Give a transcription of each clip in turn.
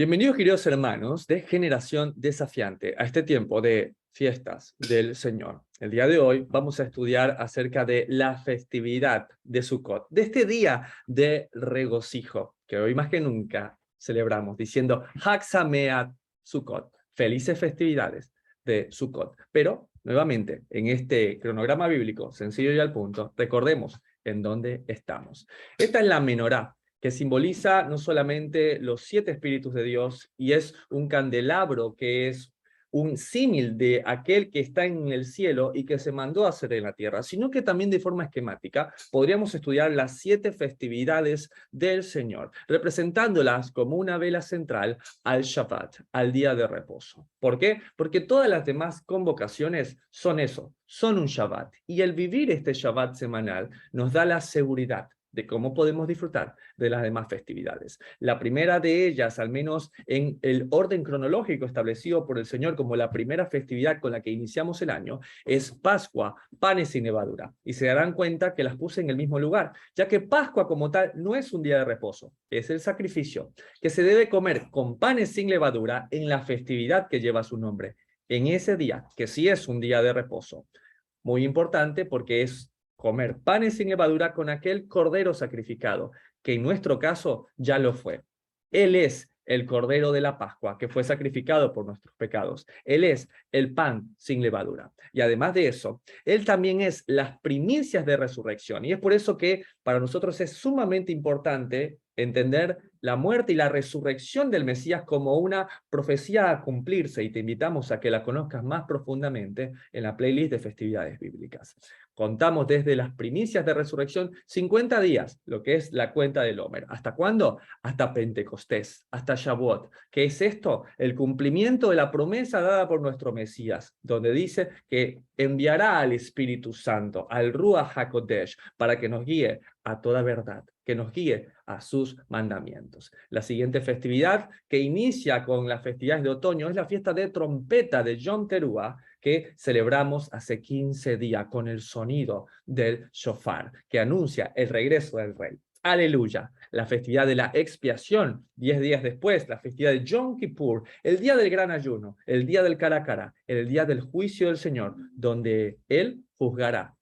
Bienvenidos, queridos hermanos de Generación Desafiante, a este tiempo de fiestas del Señor. El día de hoy vamos a estudiar acerca de la festividad de Sukkot, de este día de regocijo, que hoy más que nunca celebramos, diciendo Hag Sameach Sukkot, felices festividades de Sukkot. Pero, nuevamente, en este cronograma bíblico, sencillo y al punto, recordemos en dónde estamos. Esta es la menorá, que simboliza no solamente los 7 espíritus de Dios, y es un candelabro que es un símil de aquel que está en el cielo y que se mandó a hacer en la tierra, sino que también de forma esquemática podríamos estudiar las 7 festividades del Señor, representándolas como una vela central al Shabbat, al día de reposo. ¿Por qué? Porque todas las demás convocaciones son eso, son un Shabbat, y el vivir este Shabbat semanal nos da la seguridad de cómo podemos disfrutar de las demás festividades. La primera de ellas, al menos en el orden cronológico establecido por el Señor como la primera festividad con la que iniciamos el año, es Pascua, panes sin levadura. Y se darán cuenta que las puse en el mismo lugar, ya que Pascua como tal no es un día de reposo, es el sacrificio que se debe comer con panes sin levadura en la festividad que lleva su nombre, en ese día, que sí es un día de reposo. Muy importante porque es comer panes sin levadura con aquel cordero sacrificado, que en nuestro caso ya lo fue. Él es el cordero de la Pascua, que fue sacrificado por nuestros pecados. Él es el pan sin levadura. Y además de eso, Él también es las primicias de resurrección. Y es por eso que para nosotros es sumamente importante entender la muerte y la resurrección del Mesías como una profecía a cumplirse, y te invitamos a que la conozcas más profundamente en la playlist de festividades bíblicas. Contamos desde las primicias de resurrección 50 días, lo que es la cuenta del Homer. ¿Hasta cuándo? Hasta Pentecostés, hasta Shavuot. ¿Qué es esto? El cumplimiento de la promesa dada por nuestro Mesías, donde dice que enviará al Espíritu Santo, al Ruach HaKodesh, para que nos guíe a toda verdad, que nos guíe a sus mandamientos. La siguiente festividad, que inicia con las festividades de otoño, es la fiesta de trompeta de Yom Teruah, que celebramos hace 15 días con el sonido del shofar, que anuncia el regreso del rey. Aleluya. La festividad de la expiación, 10 días después, la festividad de Yom Kippur, el día del gran ayuno, el día del cara a cara, el día del juicio del Señor, donde Él juzgará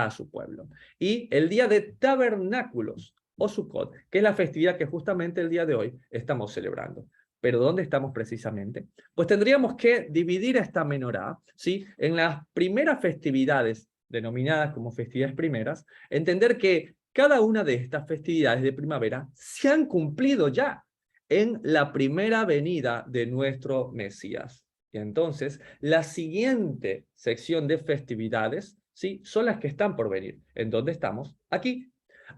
a su pueblo. Y el día de tabernáculos, o Sukkot, que es la festividad que justamente el día de hoy estamos celebrando. ¿Pero dónde estamos precisamente? Pues tendríamos que dividir esta menorá, ¿sí?, en las primeras festividades, denominadas como festividades primeras, entender que cada una de estas festividades de primavera se han cumplido ya en la primera venida de nuestro Mesías. Y entonces, la siguiente sección de festividades, ¿sí?, son las que están por venir. ¿En dónde estamos? Aquí.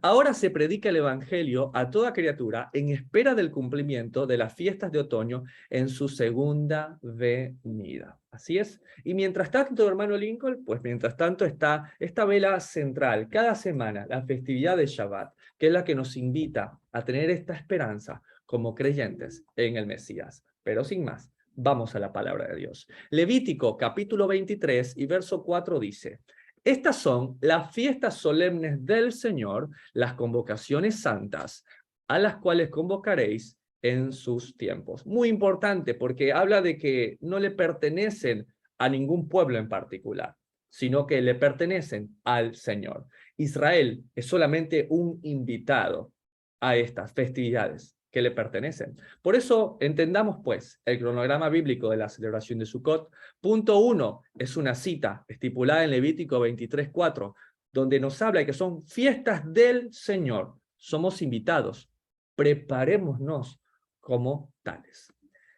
Ahora se predica el Evangelio a toda criatura en espera del cumplimiento de las fiestas de otoño en su segunda venida. Así es. Y mientras tanto, hermano Lincoln, pues mientras tanto está esta vela central, cada semana, la festividad de Shabbat, que es la que nos invita a tener esta esperanza como creyentes en el Mesías. Pero sin más, vamos a la palabra de Dios. Levítico capítulo 23 y verso 4 dice: estas son las fiestas solemnes del Señor, las convocaciones santas, a las cuales convocaréis en sus tiempos. Muy importante, porque habla de que no le pertenecen a ningún pueblo en particular, sino que le pertenecen al Señor. Israel es solamente un invitado a estas festividades que le pertenecen. Por eso entendamos pues el cronograma bíblico de la celebración de Sukkot. Punto 1 es una cita estipulada en Levítico 23:4, donde nos habla de que son fiestas del Señor. Somos invitados. Preparémonos como tales.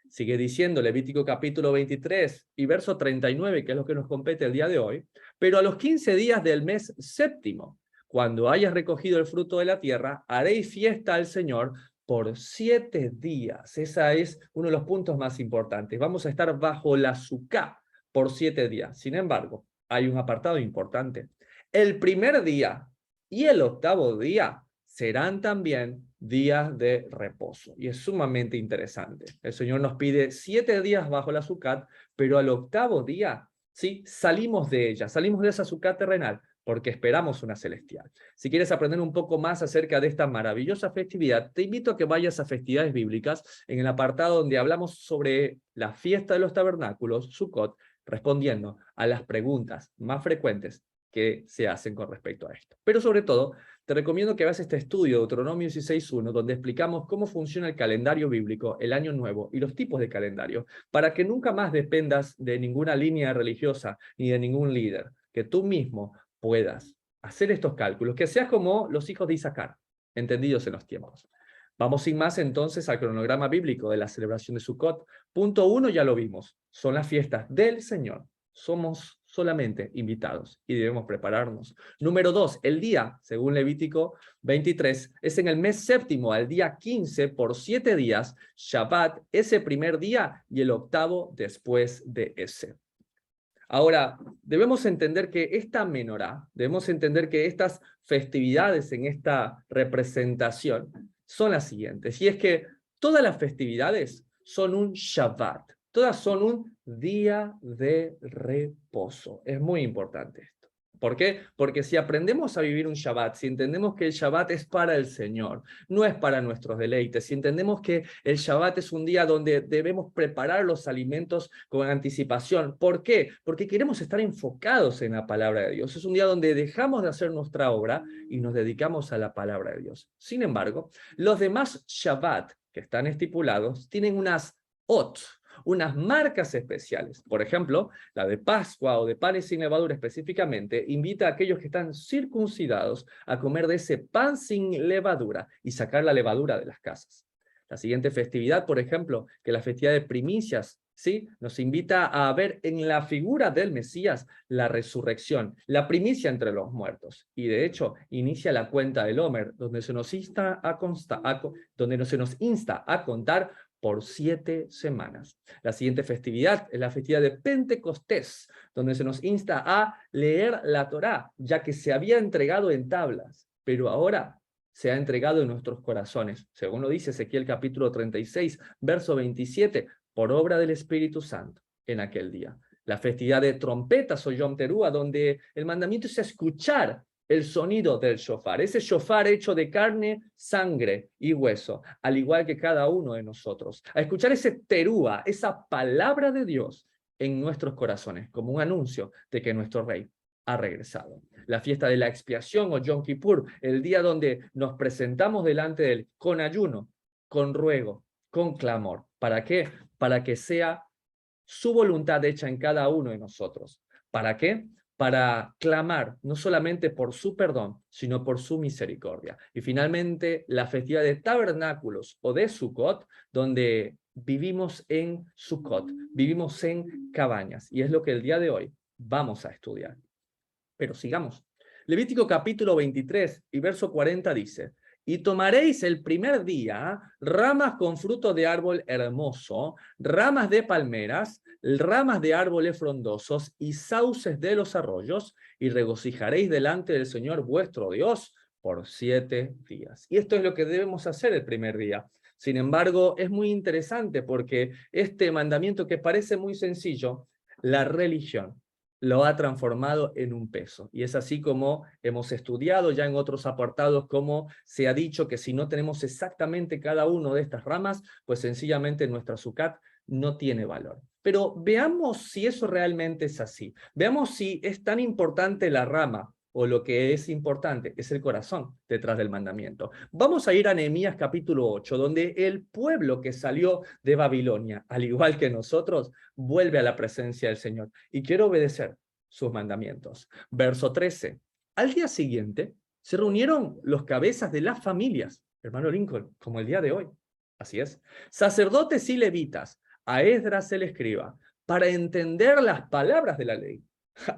Sigue diciendo Levítico capítulo 23 y verso 39, que es lo que nos compete el día de hoy. Pero a los 15 días del mes séptimo, cuando hayas recogido el fruto de la tierra, haréis fiesta al Señor por 7 días. Ese es uno de los puntos más importantes. Vamos a estar bajo la Sukkah por 7 días. Sin embargo, hay un apartado importante. El primer día y el octavo día serán también días de reposo. Y es sumamente interesante. El Señor nos pide 7 días bajo la Sukkah, pero al octavo día, ¿sí?, salimos de ella, salimos de esa Sukkah terrenal porque esperamos una celestial. Si quieres aprender un poco más acerca de esta maravillosa festividad, te invito a que vayas a Festividades Bíblicas, en el apartado donde hablamos sobre la fiesta de los tabernáculos, Sukkot, respondiendo a las preguntas más frecuentes que se hacen con respecto a esto. Pero sobre todo, te recomiendo que veas este estudio de Deuteronomio 16:1, donde explicamos cómo funciona el calendario bíblico, el año nuevo y los tipos de calendario, para que nunca más dependas de ninguna línea religiosa ni de ningún líder, que tú mismo puedas hacer estos cálculos, que seas como los hijos de Isaacar, entendidos en los tiempos. Vamos sin más entonces al cronograma bíblico de la celebración de Sukkot. Punto 1 ya lo vimos, son las fiestas del Señor. Somos solamente invitados y debemos prepararnos. Número 2, el día, según Levítico 23, es en el mes séptimo, al día 15, por 7 días, Shabbat, ese primer día, y el octavo después de ese. Ahora, debemos entender que esta menorá, debemos entender que estas festividades en esta representación son las siguientes, y es que todas las festividades son un Shabbat, todas son un día de reposo. Es muy importante esto. ¿Por qué? Porque si aprendemos a vivir un Shabbat, si entendemos que el Shabbat es para el Señor, no es para nuestros deleites, si entendemos que el Shabbat es un día donde debemos preparar los alimentos con anticipación. ¿Por qué? Porque queremos estar enfocados en la palabra de Dios. Es un día donde dejamos de hacer nuestra obra y nos dedicamos a la palabra de Dios. Sin embargo, los demás Shabbat que están estipulados tienen unas unas marcas especiales. Por ejemplo, la de Pascua o de panes sin levadura específicamente, invita a aquellos que están circuncidados a comer de ese pan sin levadura y sacar la levadura de las casas. La siguiente festividad, por ejemplo, que la festividad de primicias, ¿sí? Nos invita a ver en la figura del Mesías la resurrección, la primicia entre los muertos. Y de hecho, inicia la cuenta del Homer, donde se nos insta a contar por 7 semanas. La siguiente festividad es la festividad de Pentecostés, donde se nos insta a leer la Torá, ya que se había entregado en tablas, pero ahora se ha entregado en nuestros corazones, según lo dice Ezequiel capítulo 36, verso 27, por obra del Espíritu Santo en aquel día. La festividad de trompetas o Yom Teruah, donde el mandamiento es escuchar el sonido del shofar, ese shofar hecho de carne, sangre y hueso, al igual que cada uno de nosotros, a escuchar ese terúa, esa palabra de Dios en nuestros corazones, como un anuncio de que nuestro Rey ha regresado. La fiesta de la expiación o Yom Kippur, el día donde nos presentamos delante de Él con ayuno, con ruego, con clamor. ¿Para qué? Para que sea su voluntad hecha en cada uno de nosotros. ¿Para qué? Para clamar no solamente por su perdón, sino por su misericordia. Y finalmente, la festividad de tabernáculos o de Sukkot, donde vivimos en Sukkot, vivimos en cabañas. Y es lo que el día de hoy vamos a estudiar. Pero sigamos. Levítico capítulo 23 y verso 40 dice: y tomaréis el primer día ramas con fruto de árbol hermoso, ramas de palmeras, ramas de árboles frondosos y sauces de los arroyos, y regocijaréis delante del Señor vuestro Dios por 7 días. Y esto es lo que debemos hacer el primer día. Sin embargo, es muy interesante porque este mandamiento, que parece muy sencillo, la religión lo ha transformado en un peso. Y es así como hemos estudiado ya en otros apartados, como se ha dicho que si no tenemos exactamente cada uno de estas ramas, pues sencillamente nuestra Sukkot no tiene valor. Pero veamos si eso realmente es así. Veamos si es tan importante la rama, o lo que es importante es el corazón detrás del mandamiento. Vamos a ir a Nehemías capítulo 8, donde el pueblo que salió de Babilonia, al igual que nosotros, vuelve a la presencia del Señor y quiere obedecer sus mandamientos. Verso 13. Al día siguiente se reunieron los cabezas de las familias, hermano Lincoln, como el día de hoy. Así es. Sacerdotes y levitas, a Esdras el escriba, para entender las palabras de la ley,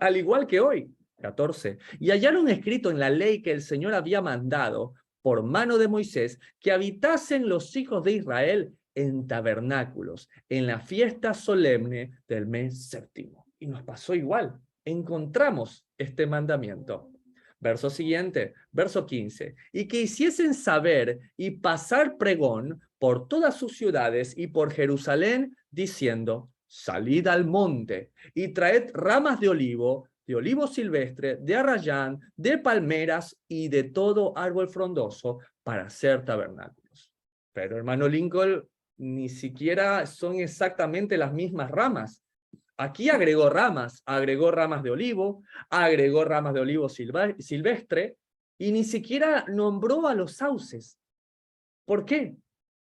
al igual que hoy. 14. Y hallaron escrito en la ley que el Señor había mandado por mano de Moisés que habitasen los hijos de Israel en tabernáculos, en la fiesta solemne del mes séptimo. Y nos pasó igual. Encontramos este mandamiento. Verso siguiente, verso 15. Y que hiciesen saber y pasar pregón por todas sus ciudades y por Jerusalén, diciendo: salid al monte y traed ramas de olivo de olivo silvestre, de arrayán, de palmeras y de todo árbol frondoso para hacer tabernáculos. Pero hermano Lincoln, ni siquiera son exactamente las mismas ramas. Aquí agregó ramas de olivo, agregó ramas de olivo silvestre, y ni siquiera nombró a los sauces. ¿Por qué?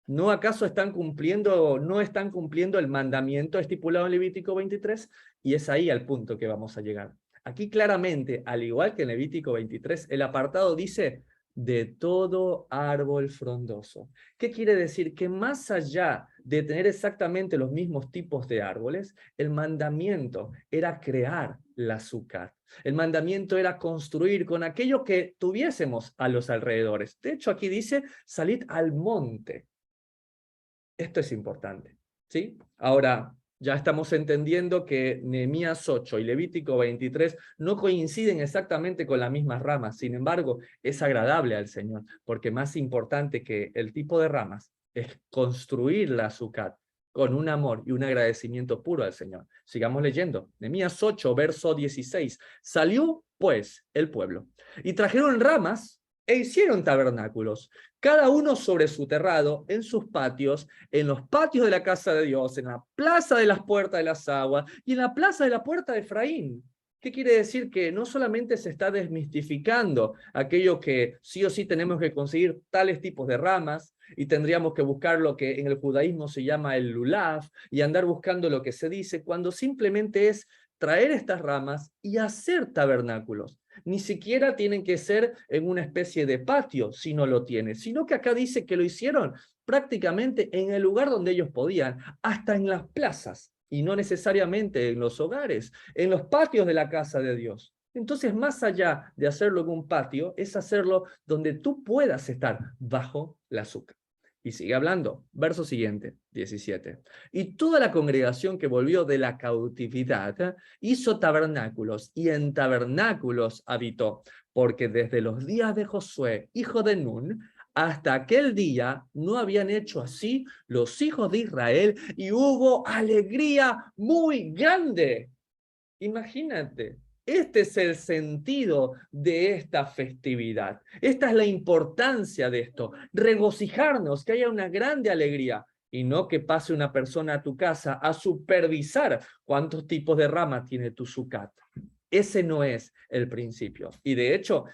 ¿No acaso no están cumpliendo el mandamiento estipulado en Levítico 23? Y es ahí al punto que vamos a llegar. Aquí claramente, al igual que en Levítico 23, el apartado dice de todo árbol frondoso. ¿Qué quiere decir? Que más allá de tener exactamente los mismos tipos de árboles, el mandamiento era crear la azúcar. El mandamiento era construir con aquello que tuviésemos a los alrededores. De hecho, aquí dice, salid al monte. Esto es importante, ¿sí? Ahora, ya estamos entendiendo que Nehemías 8 y Levítico 23 no coinciden exactamente con las mismas ramas. Sin embargo, es agradable al Señor, porque más importante que el tipo de ramas es construir la azúcar con un amor y un agradecimiento puro al Señor. Sigamos leyendo. Nehemías 8, verso 16. Salió, pues, el pueblo, y trajeron ramas e hicieron tabernáculos, cada uno sobre su terrado, en sus patios, en los patios de la casa de Dios, en la plaza de las puertas de las aguas y en la plaza de la puerta de Efraín. ¿Qué quiere decir? Que no solamente se está desmistificando aquello que sí o sí tenemos que conseguir tales tipos de ramas, y tendríamos que buscar lo que en el judaísmo se llama el lulav, y andar buscando lo que se dice, cuando simplemente es traer estas ramas y hacer tabernáculos. Ni siquiera tienen que ser en una especie de patio, si no lo tiene, sino que acá dice que lo hicieron prácticamente en el lugar donde ellos podían, hasta en las plazas, y no necesariamente en los hogares, en los patios de la casa de Dios. Entonces, más allá de hacerlo en un patio, es hacerlo donde tú puedas estar bajo la azúcar. Y sigue hablando, verso siguiente, 17. Y toda la congregación que volvió de la cautividad hizo tabernáculos, y en tabernáculos habitó, porque desde los días de Josué, hijo de Nun, hasta aquel día no habían hecho así los hijos de Israel, y hubo alegría muy grande. Imagínate. Este es el sentido de esta festividad. Esta es la importancia de esto. Regocijarnos, que haya una grande alegría, y no que pase una persona a tu casa a supervisar cuántos tipos de ramas tiene tu sucat. Ese no es el principio. Y de hecho,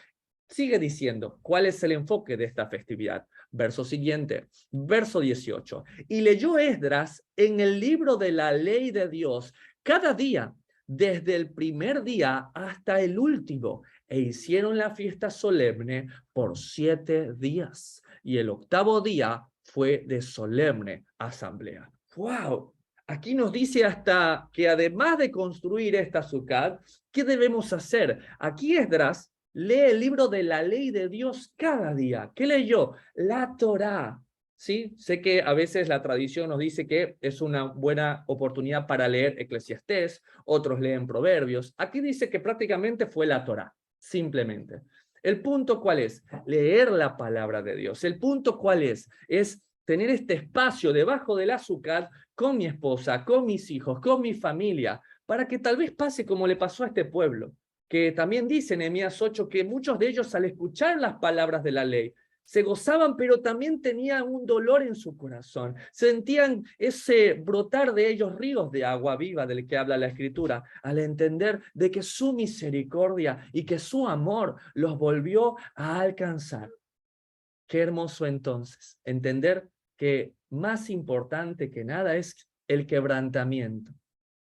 sigue diciendo cuál es el enfoque de esta festividad. Verso siguiente, verso 18. Y leyó Esdras en el libro de la ley de Dios cada día, desde el primer día hasta el último, e hicieron la fiesta solemne por 7 días. Y el octavo día fue de solemne asamblea. ¡Wow! Aquí nos dice hasta que además de construir esta Sukkot, ¿qué debemos hacer? Aquí Esdras lee el libro de la ley de Dios cada día. ¿Qué leyó? La Torá. ¿Sí? Sé que a veces la tradición nos dice que es una buena oportunidad para leer Eclesiastés, otros leen Proverbios. Aquí dice que prácticamente fue la Torá, simplemente. ¿El punto cuál es? Leer la palabra de Dios. ¿El punto cuál es? Es tener este espacio debajo del azúcar con mi esposa, con mis hijos, con mi familia, para que tal vez pase como le pasó a este pueblo, que también dice en Nehemías 8 que muchos de ellos al escuchar las palabras de la ley se gozaban, pero también tenían un dolor en su corazón. Sentían ese brotar de ellos ríos de agua viva del que habla la Escritura, al entender de que su misericordia y que su amor los volvió a alcanzar. Qué hermoso entonces, entender que más importante que nada es el quebrantamiento,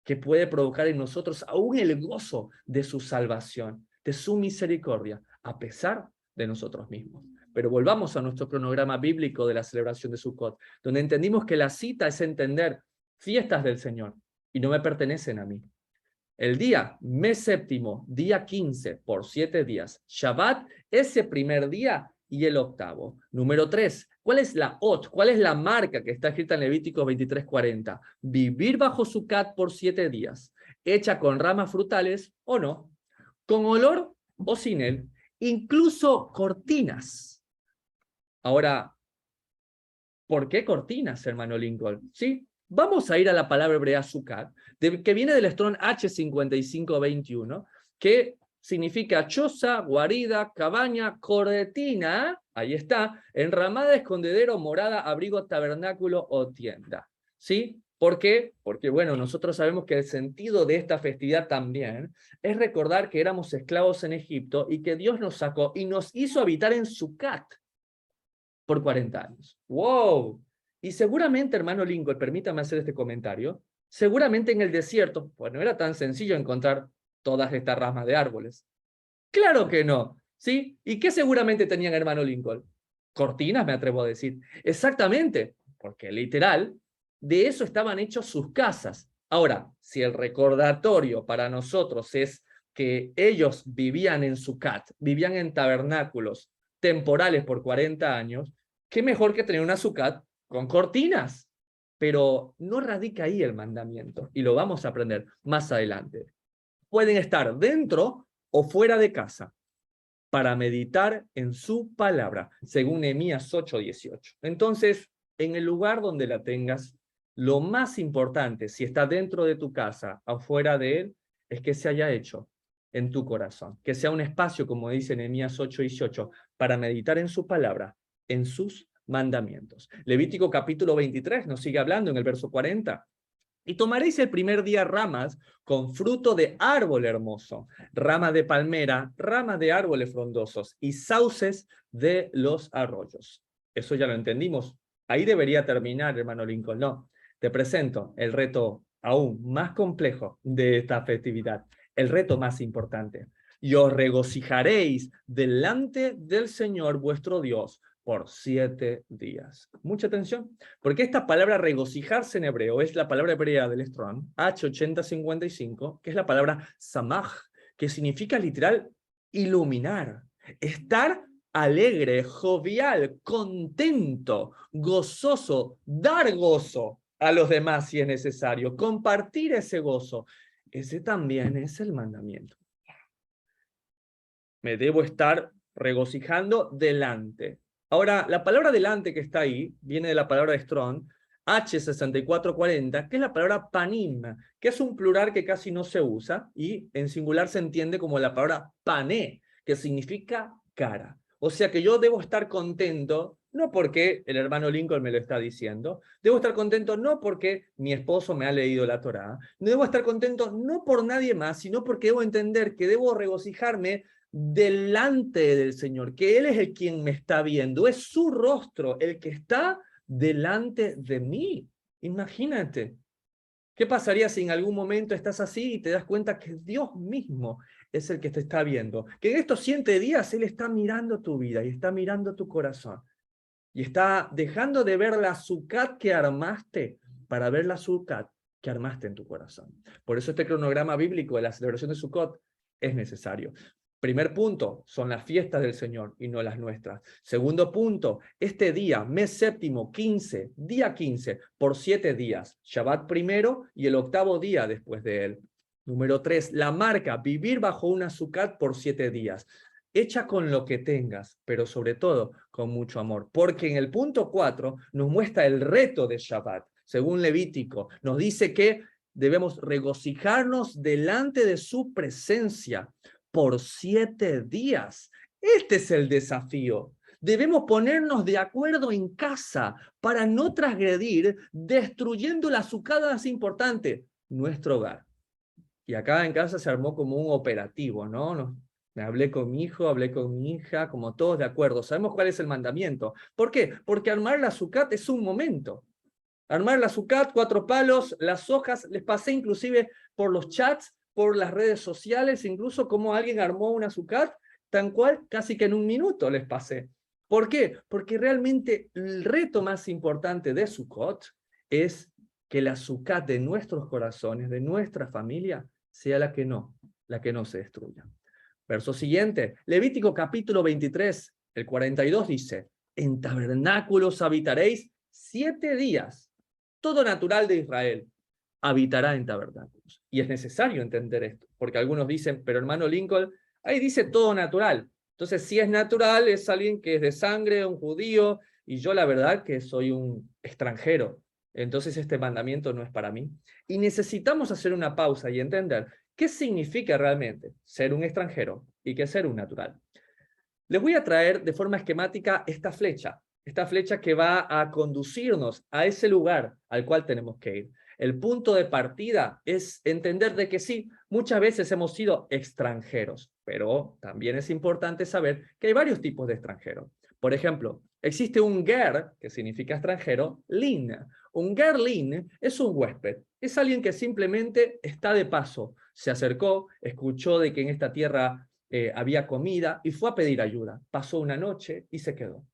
que puede provocar en nosotros aún el gozo de su salvación, de su misericordia, a pesar de nosotros mismos. Pero volvamos a nuestro cronograma bíblico de la celebración de Sukkot, donde entendimos que la cita es entender fiestas del Señor y no me pertenecen a mí. El día, mes séptimo, día 15, por 7 días. Shabbat, ese primer día y el octavo. Número 3, ¿cuál es la ot? ¿Cuál es la marca que está escrita en Levítico 23:40? Vivir bajo Sukkot por 7 días, hecha con ramas frutales o no, con olor o sin él, incluso cortinas. Ahora, ¿por qué cortinas, hermano Lincoln? ¿Sí? Vamos a ir a la palabra hebrea Sukkot, que viene del Strong H5521, que significa choza, guarida, cabaña, cortina, ahí está, enramada, escondedero, morada, abrigo, tabernáculo o tienda. ¿Sí? ¿Por qué? Porque, bueno, nosotros sabemos que el sentido de esta festividad también es recordar que éramos esclavos en Egipto y que Dios nos sacó y nos hizo habitar en Sucat por 40 años. ¡Wow! Y seguramente, hermano Lincoln, permítame hacer este comentario, seguramente en el desierto, pues no era tan sencillo encontrar todas estas ramas de árboles. Claro que no, ¿sí? ¿Y qué seguramente tenían, hermano Lincoln? Cortinas, me atrevo a decir. Exactamente, porque literal, de eso estaban hechos sus casas. Ahora, si el recordatorio para nosotros es que ellos vivían en Sucat, vivían en tabernáculos temporales por 40 años, qué mejor que tener una Sucat con cortinas. Pero no radica ahí el mandamiento, y lo vamos a aprender más adelante. Pueden estar dentro o fuera de casa para meditar en su palabra, según Nehemías 8:18. Entonces, en el lugar donde la tengas, lo más importante, si está dentro de tu casa o fuera de él, es que se haya hecho en tu corazón, que sea un espacio, como dice Nehemías 8:18, para meditar en su palabra, en sus mandamientos. Levítico capítulo 23 nos sigue hablando en el verso 40. Y tomaréis el primer día ramas con fruto de árbol hermoso, rama de palmera, ramas de árboles frondosos y sauces de los arroyos. Eso ya lo entendimos. Ahí debería terminar, hermano Lincoln. No, te presento el reto aún más complejo de esta festividad, el reto más importante. Y os regocijaréis delante del Señor vuestro Dios por 7 días. Mucha atención, porque esta palabra regocijarse en hebreo es la palabra hebrea del Strong, H8055, que es la palabra samaj, que significa literal iluminar, estar alegre, jovial, contento, gozoso, dar gozo a los demás si es necesario, compartir ese gozo. Ese también es el mandamiento. Me debo estar regocijando delante. Ahora, la palabra delante que está ahí viene de la palabra de Strong, H6440, que es la palabra panim, que es un plural que casi no se usa, y en singular se entiende como la palabra pané, que significa cara. O sea que yo debo estar contento, no porque el hermano Lincoln me lo está diciendo, debo estar contento no porque mi esposo me ha leído la Torá, debo estar contento no por nadie más, sino porque debo entender que debo regocijarme delante del Señor, que Él es el quien me está viendo, es su rostro el que está delante de mí. Imagínate, ¿qué pasaría si en algún momento estás así y te das cuenta que Dios mismo es el que te está viendo? Que en estos 7 días Él está mirando tu vida y está mirando tu corazón y está dejando de ver la Sucat que armaste para ver la Sucat que armaste en tu corazón. Por eso este cronograma bíblico de la celebración de Sukkot es necesario. Primer punto, son las fiestas del Señor y no las nuestras. Segundo punto, este día, mes séptimo, 15, día 15, por 7 días. Shabbat primero y el 8º día después de él. Número 3, la marca, vivir bajo una Sukkot por 7 días. Hecha con lo que tengas, pero sobre todo con mucho amor. Porque en el punto 4 nos muestra el reto de Shabbat. Según Levítico, nos dice que debemos regocijarnos delante de su presencia por 7 días. Este es el desafío. Debemos ponernos de acuerdo en casa para no transgredir, destruyendo la sucada más importante, nuestro hogar. Y acá en casa se armó como un operativo, ¿no? Me hablé con mi hijo, hablé con mi hija, como todos de acuerdo. Sabemos cuál es el mandamiento. ¿Por qué? Porque armar la sucat es un momento. Armar la sucat, 4 palos, las hojas, les pasé inclusive por los chats, por las redes sociales, incluso cómo alguien armó una sucat, tan cual casi que en 1 minuto les pasé. ¿Por qué? Porque realmente el reto más importante de Sukkot es que la sucat de nuestros corazones, de nuestra familia, sea la que no se destruya. Verso siguiente, Levítico capítulo 23, el 42 dice, en tabernáculos habitaréis 7 días. Todo natural de Israel habitará en tabernáculos. Y es necesario entender esto, porque algunos dicen, pero hermano Lincoln, ahí dice todo natural. Entonces, si es natural, es alguien que es de sangre, un judío, y yo la verdad que soy un extranjero. Entonces este mandamiento no es para mí. Y necesitamos hacer una pausa y entender ¿Qué significa realmente ser un extranjero y qué ser un natural? Les voy a traer de forma esquemática esta flecha que va a conducirnos a ese lugar al cual tenemos que ir. El punto de partida es entender de que sí, muchas veces hemos sido extranjeros, pero también es importante saber que hay varios tipos de extranjeros. Por ejemplo, existe un ger, que significa extranjero, lin. Un gerlin es un huésped, es alguien que simplemente está de paso, se acercó, escuchó de que en esta tierra había comida y fue a pedir ayuda. Pasó una noche y se quedó.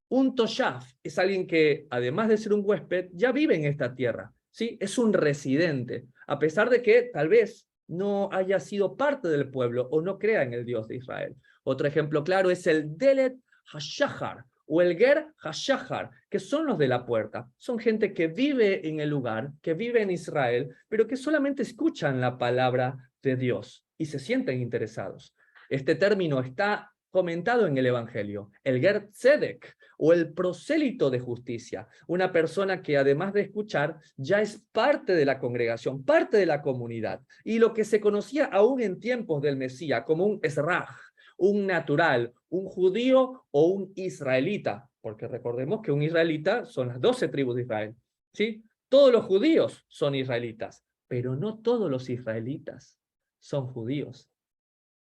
Un toshaf es alguien que, además de ser un huésped, ya vive en esta tierra, ¿sí? Es un residente, a pesar de que tal vez no haya sido parte del pueblo o no crea en el Dios de Israel. Otro ejemplo claro es el Delet Hashahar o el Ger Hashahar, que son los de la puerta. Son gente que vive en el lugar, que vive en Israel, pero que solamente escuchan la palabra de Dios y se sienten interesados. Este término está comentado en el Evangelio, el Ger Tzedek, o el prosélito de justicia, una persona que además de escuchar, ya es parte de la congregación, parte de la comunidad, y lo que se conocía aún en tiempos del Mesías como un Ezraj, un natural, un judío o un israelita, porque recordemos que un israelita son las 12 tribus de Israel, ¿sí? Todos los judíos son israelitas, pero no todos los israelitas son judíos.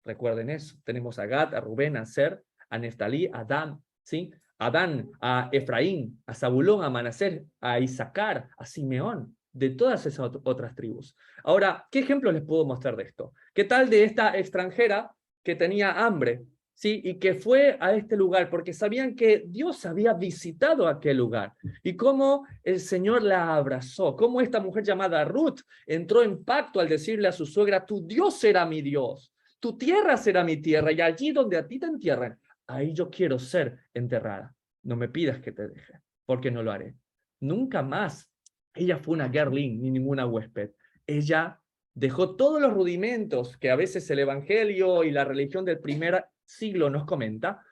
Recuerden eso. Tenemos a Gad, a Rubén, a Aser, a Neftalí, a Dan, ¿sí? A Dan, a Efraín, a Zabulón, a Manasés, a Isaacar, a Simeón, de todas esas otras tribus. Ahora, ¿qué ejemplos les puedo mostrar de esto? ¿Qué tal de esta extranjera que tenía hambre, ¿sí? Y que fue a este lugar porque sabían que Dios había visitado aquel lugar y cómo el Señor la abrazó, cómo esta mujer llamada Ruth entró en pacto al decirle a su suegra, tu Dios será mi Dios. Tu tierra será mi tierra, y allí donde a ti te entierren, ahí yo quiero ser enterrada. No me pidas que te deje, porque no lo haré. Nunca más ella fue una gerlin ni ninguna huésped. Ella dejó todos los rudimentos que a veces el Evangelio y la religión del primer siglo nos comenta,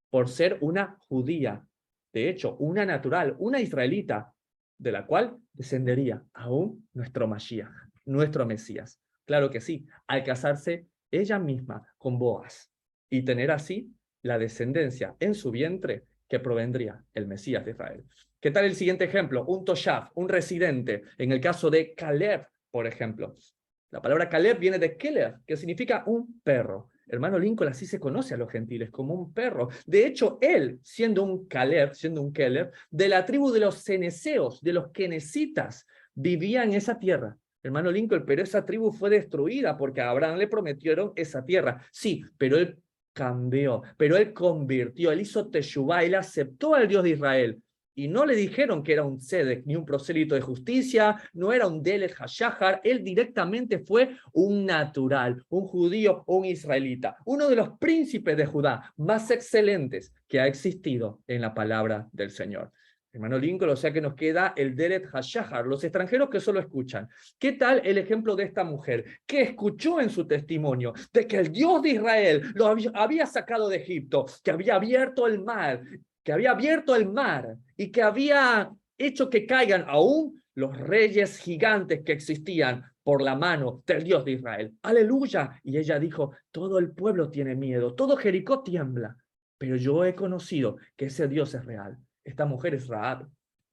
por ser una judía. De hecho, una natural, una israelita, de la cual descendería aún nuestro Mashiach, nuestro Mesías. Claro que sí, al casarse ella misma con Boaz y tener así la descendencia en su vientre que provendría el Mesías de Israel. ¿Qué tal el siguiente ejemplo? Un toshav, un residente. En el caso de Caleb, por ejemplo. La palabra Caleb viene de Keleb, que significa un perro. Hermano Lincoln así se conoce a los gentiles, como un perro. De hecho, él, siendo un Caleb, siendo un Keleb, de la tribu de los ceneseos, de los kenesitas, vivía en esa tierra. Hermano Lincoln, pero esa tribu fue destruida porque a Abraham le prometieron esa tierra. Sí, pero él cambió, pero él convirtió, él hizo teshuvá, él aceptó al Dios de Israel. Y no le dijeron que era un tzedek, ni un prosélito de justicia, no era un Delet Hashahar, él directamente fue un natural, un judío o un israelita, uno de los príncipes de Judá más excelentes que ha existido en la palabra del Señor. Hermano Lincoln, o sea que nos queda el Delet Hashahar, los extranjeros que solo escuchan. ¿Qué tal el ejemplo de esta mujer que escuchó en su testimonio de que el Dios de Israel lo había sacado de Egipto, que había abierto el mar, y que había hecho que caigan aún los reyes gigantes que existían por la mano del Dios de Israel? ¡Aleluya! Y ella dijo, todo el pueblo tiene miedo, todo Jericó tiembla, pero yo he conocido que ese Dios es real. Esta mujer es Rahab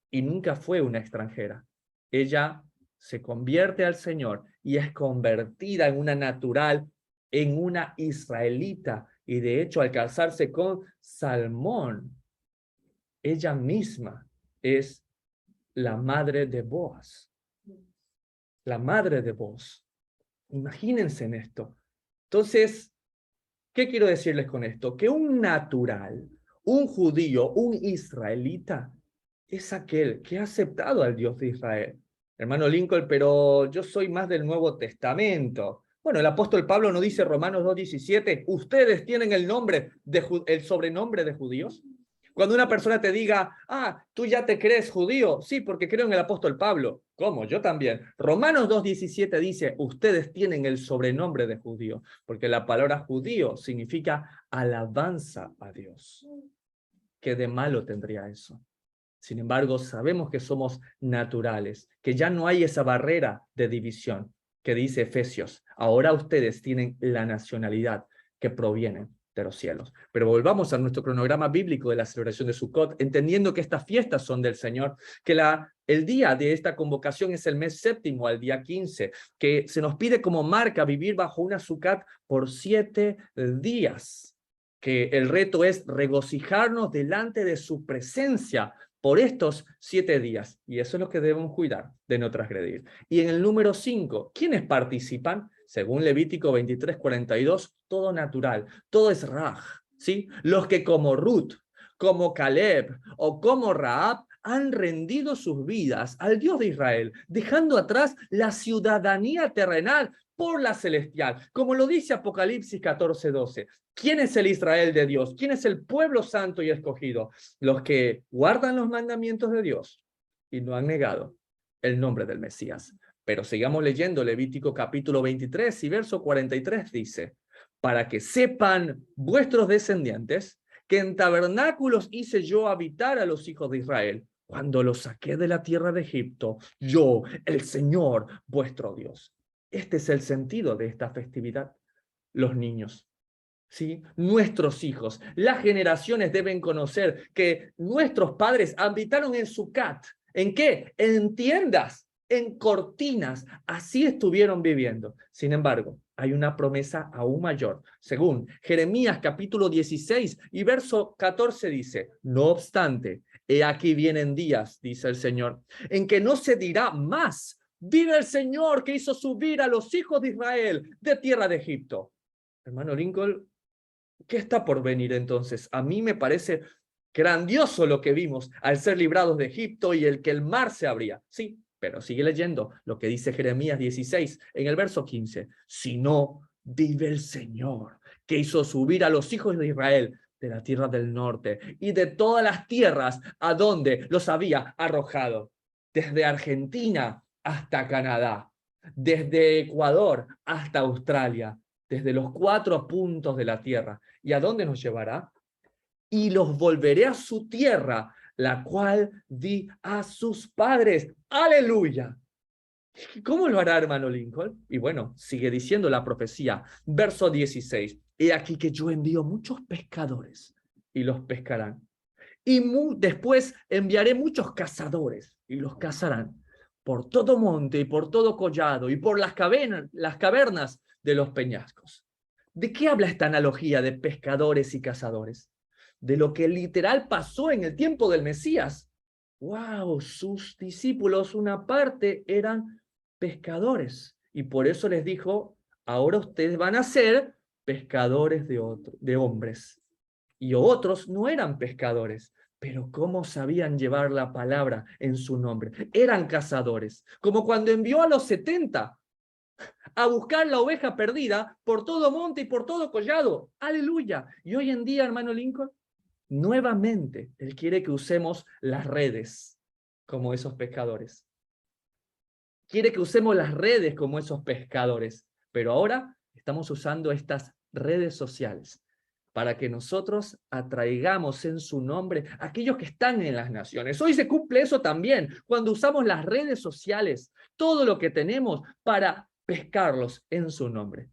y nunca fue una extranjera. Ella se convierte al Señor y es convertida en una natural, en una israelita. Y de hecho, al casarse con Salmón, ella misma es la madre de Boaz. La madre de Boaz. Imagínense en esto. Entonces, ¿qué quiero decirles con esto? Que un natural, un judío, un israelita, es aquel que ha aceptado al Dios de Israel. Hermano Lincoln, pero yo soy más del Nuevo Testamento. Bueno, el apóstol Pablo no dice Romanos 2:17, ustedes tienen el sobrenombre de judíos. Cuando una persona te diga, tú ya te crees judío, sí, porque creo en el apóstol Pablo. ¿Cómo? Yo también. Romanos 2:17 dice, ustedes tienen el sobrenombre de judío, porque la palabra judío significa alabanza a Dios. ¿Qué de malo tendría eso? Sin embargo, sabemos que somos naturales, que ya no hay esa barrera de división, que dice Efesios, ahora ustedes tienen la nacionalidad que proviene de los cielos. Pero volvamos a nuestro cronograma bíblico de la celebración de Sukkot, entendiendo que estas fiestas son del Señor, que el día de esta convocación es el mes séptimo, al día 15, que se nos pide como marca vivir bajo una Sukkot por 7 días, que el reto es regocijarnos delante de su presencia por estos 7 días, y eso es lo que debemos cuidar de no transgredir. Y en el número 5, ¿quiénes participan? Según Levítico 23:42, todo natural, todo es Raj, ¿sí? Los que como Ruth, como Caleb o como Rahab han rendido sus vidas al Dios de Israel, dejando atrás la ciudadanía terrenal por la celestial, como lo dice Apocalipsis 14:12. ¿Quién es el Israel de Dios? ¿Quién es el pueblo santo y escogido? Los que guardan los mandamientos de Dios y no han negado el nombre del Mesías. Pero sigamos leyendo Levítico capítulo 23 y verso 43 dice, para que sepan vuestros descendientes que en tabernáculos hice yo habitar a los hijos de Israel, cuando los saqué de la tierra de Egipto, yo, el Señor, vuestro Dios. Este es el sentido de esta festividad. Los niños, ¿sí? Nuestros hijos, las generaciones deben conocer que nuestros padres habitaron en Sucat. ¿En qué? En tiendas, en cortinas. Así estuvieron viviendo. Sin embargo, hay una promesa aún mayor. Según Jeremías capítulo 16 y verso 14 dice, no obstante, he aquí vienen días, dice el Señor, en que no se dirá más, vive el Señor que hizo subir a los hijos de Israel de tierra de Egipto. Hermano Lincoln, ¿qué está por venir entonces? A mí me parece grandioso lo que vimos al ser librados de Egipto y el que el mar se abría. Sí, pero sigue leyendo lo que dice Jeremías 16 en el verso 15. Si no, vive el Señor, que hizo subir a los hijos de Israel de la tierra del norte y de todas las tierras a donde los había arrojado, desde Argentina hasta Canadá, desde Ecuador hasta Australia, desde los 4 puntos de la tierra. ¿Y a dónde nos llevará? Y los volveré a su tierra, la cual di a sus padres. ¡Aleluya! ¿Cómo lo hará, hermano Lincoln? Y bueno, sigue diciendo la profecía, verso 16. He aquí que yo envío muchos pescadores y los pescarán. Y después enviaré muchos cazadores y los cazarán por todo monte y por todo collado y por las cavernas de los peñascos. ¿De qué habla esta analogía de pescadores y cazadores? De lo que literal pasó en el tiempo del Mesías. ¡Wow! Sus discípulos, una parte, eran pescadores. Y por eso les dijo, ahora ustedes van a ser pescadores de hombres. Y otros no eran pescadores, pero cómo sabían llevar la palabra en su nombre. Eran cazadores, como cuando envió a los 70 a buscar la oveja perdida por todo monte y por todo collado. ¡Aleluya! Y hoy en día, hermano Lincoln, nuevamente Él quiere que usemos las redes como esos pescadores. Quiere que usemos las redes como esos pescadores, pero ahora estamos usando estas redes sociales para que nosotros atraigamos en su nombre a aquellos que están en las naciones. Hoy se cumple eso también, cuando usamos las redes sociales, todo lo que tenemos para pescarlos en su nombre.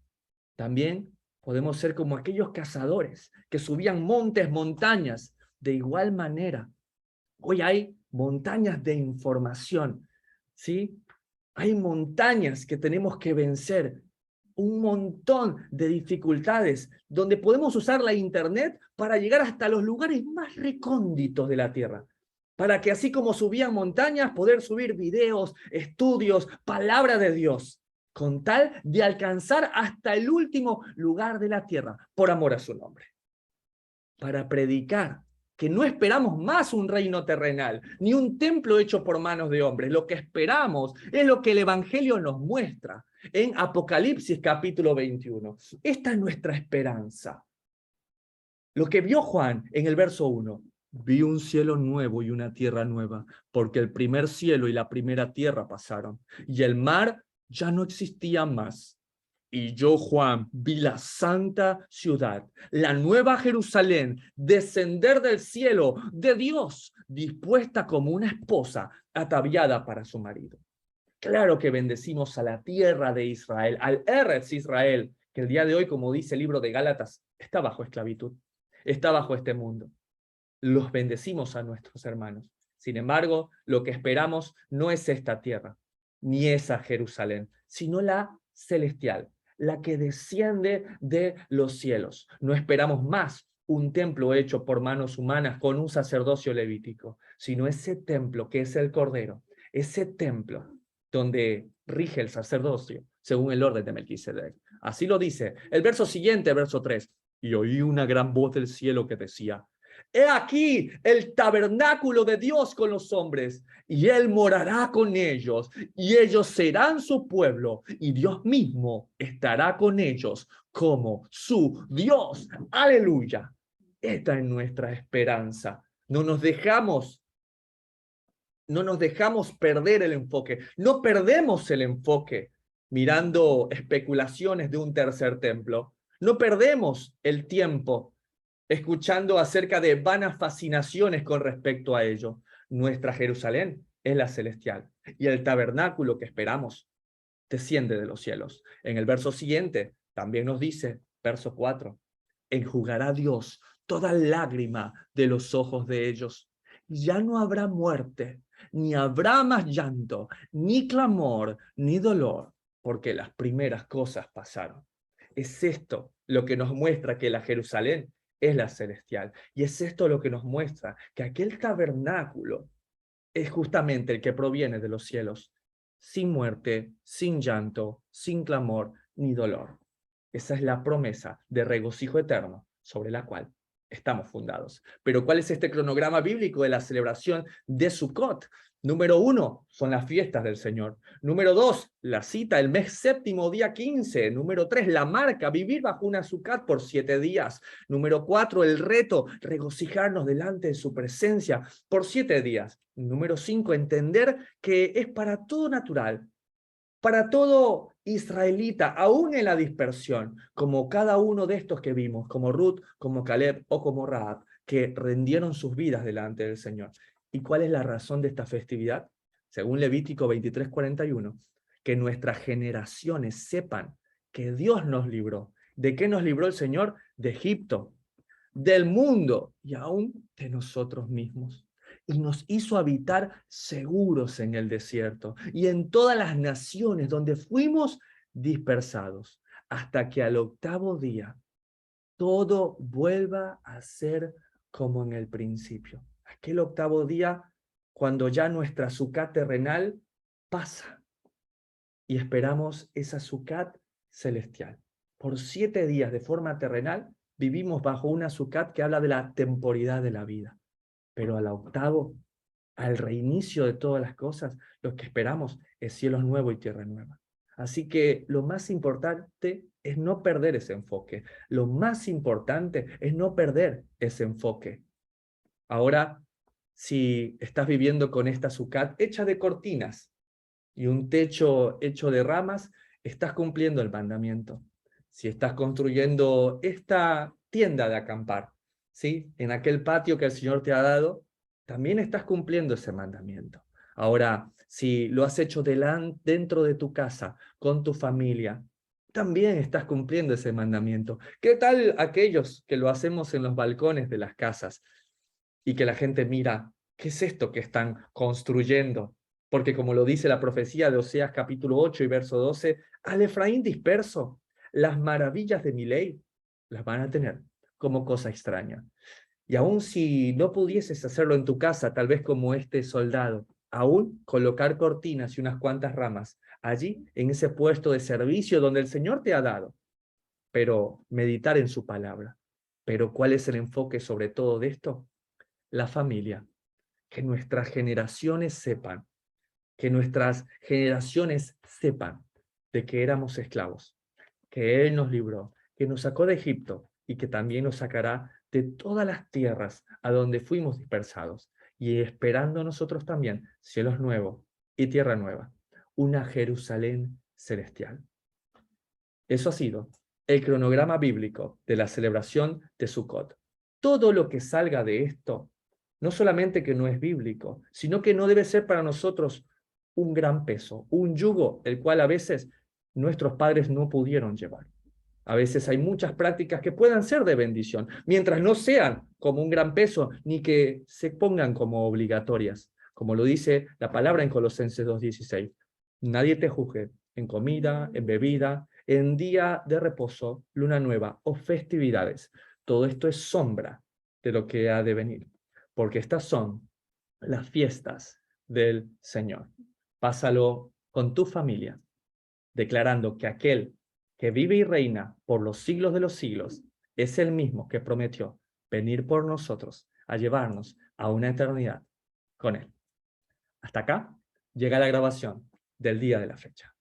También podemos ser como aquellos cazadores que subían montes, montañas. De igual manera, hoy hay montañas de información, ¿sí? Hay montañas que tenemos que vencer, un montón de dificultades, donde podemos usar la internet para llegar hasta los lugares más recónditos de la tierra, para que así como subían montañas, poder subir videos, estudios, palabra de Dios, con tal de alcanzar hasta el último lugar de la tierra, por amor a su nombre, para predicar que no esperamos más un reino terrenal, ni un templo hecho por manos de hombres. Lo que esperamos es lo que el Evangelio nos muestra en Apocalipsis capítulo 21. Esta es nuestra esperanza. Lo que vio Juan en el verso 1, vi un cielo nuevo y una tierra nueva, porque el primer cielo y la primera tierra pasaron, y el mar ya no existía más. Y yo, Juan, vi la santa ciudad, la nueva Jerusalén, descender del cielo de Dios, dispuesta como una esposa ataviada para su marido. Claro que bendecimos a la tierra de Israel, al Eretz Israel, que el día de hoy, como dice el libro de Gálatas, está bajo esclavitud, está bajo este mundo. Los bendecimos a nuestros hermanos. Sin embargo, lo que esperamos no es esta tierra, ni esa Jerusalén, sino la celestial, la que desciende de los cielos. No esperamos más un templo hecho por manos humanas con un sacerdocio levítico, sino ese templo que es el Cordero, ese templo donde rige el sacerdocio según el orden de Melquisedec. Así lo dice el verso siguiente, verso 3. Y oí una gran voz del cielo que decía: He aquí el tabernáculo de Dios con los hombres, y Él morará con ellos, y ellos serán su pueblo, y Dios mismo estará con ellos como su Dios. ¡Aleluya! Esta es nuestra esperanza. No nos dejamos perder el enfoque. No perdemos el enfoque mirando especulaciones de un tercer templo. No perdemos el tiempo escuchando acerca de vanas fascinaciones con respecto a ello. Nuestra Jerusalén es la celestial y el tabernáculo que esperamos desciende de los cielos. En el verso siguiente también nos dice, verso 4, enjugará Dios toda lágrima de los ojos de ellos. Ya no habrá muerte, ni habrá más llanto, ni clamor, ni dolor, porque las primeras cosas pasaron. Es esto lo que nos muestra que la Jerusalén es la celestial. Y es esto lo que nos muestra que aquel tabernáculo es justamente el que proviene de los cielos, sin muerte, sin llanto, sin clamor, ni dolor. Esa es la promesa de regocijo eterno sobre la cual estamos fundados. Pero ¿cuál es este cronograma bíblico de la celebración de Sukkot? Número 1, son las fiestas del Señor. Número 2, la cita, el mes séptimo, día 15. Número 3, la marca, vivir bajo una Sukkot por 7 días. Número 4, el reto, regocijarnos delante de su presencia por 7 días. Número 5, entender que es para todo natural, para todo israelita, aún en la dispersión, como cada uno de estos que vimos, como Ruth, como Caleb o como Rahab, que rendieron sus vidas delante del Señor. ¿Y cuál es la razón de esta festividad? Según Levítico 23:41, que nuestras generaciones sepan que Dios nos libró. ¿De qué nos libró el Señor? De Egipto, del mundo y aún de nosotros mismos. Y nos hizo habitar seguros en el desierto y en todas las naciones donde fuimos dispersados, hasta que al 8º día todo vuelva a ser como en el principio. Aquel 8º día, cuando ya nuestra Sukkot terrenal pasa y esperamos esa Sukkot celestial. Por 7 días de forma terrenal vivimos bajo una Sukkot que habla de la temporalidad de la vida. Pero al 8º, al reinicio de todas las cosas, lo que esperamos es cielos nuevos y tierra nueva. Así que lo más importante es no perder ese enfoque. Lo más importante es no perder ese enfoque. Ahora, si estás viviendo con esta Sukkot hecha de cortinas y un techo hecho de ramas, estás cumpliendo el mandamiento. Si estás construyendo esta tienda de acampar, ¿sí?, en aquel patio que el Señor te ha dado, también estás cumpliendo ese mandamiento. Ahora, si lo has hecho dentro de tu casa, con tu familia, también estás cumpliendo ese mandamiento. ¿Qué tal aquellos que lo hacemos en los balcones de las casas y que la gente mira, ¿qué es esto que están construyendo? Porque como lo dice la profecía de Oseas capítulo 8 y verso 12, al Efraín disperso, las maravillas de mi ley las van a tener como cosa extraña. Y aun si no pudieses hacerlo en tu casa, tal vez como este soldado, aún colocar cortinas y unas cuantas ramas allí, en ese puesto de servicio donde el Señor te ha dado, pero meditar en su palabra. Pero ¿cuál es el enfoque sobre todo de esto? La familia. Que nuestras generaciones sepan, que nuestras generaciones sepan de que éramos esclavos, que Él nos libró, que nos sacó de Egipto y que también nos sacará de todas las tierras a donde fuimos dispersados, y esperando nosotros también cielos nuevos y tierra nueva, una Jerusalén celestial. Eso ha sido el cronograma bíblico de la celebración de Sukkot. Todo lo que salga de esto, no solamente que no es bíblico, sino que no debe ser para nosotros un gran peso, un yugo, el cual a veces nuestros padres no pudieron llevar. A veces hay muchas prácticas que puedan ser de bendición, mientras no sean como un gran peso, ni que se pongan como obligatorias. Como lo dice la palabra en Colosenses 2:16. Nadie te juzgue en comida, en bebida, en día de reposo, luna nueva o festividades. Todo esto es sombra de lo que ha de venir, porque estas son las fiestas del Señor. Pásalo con tu familia, declarando que aquel que vive y reina por los siglos de los siglos es el mismo que prometió venir por nosotros a llevarnos a una eternidad con él. Hasta acá llega la grabación del día de la fecha.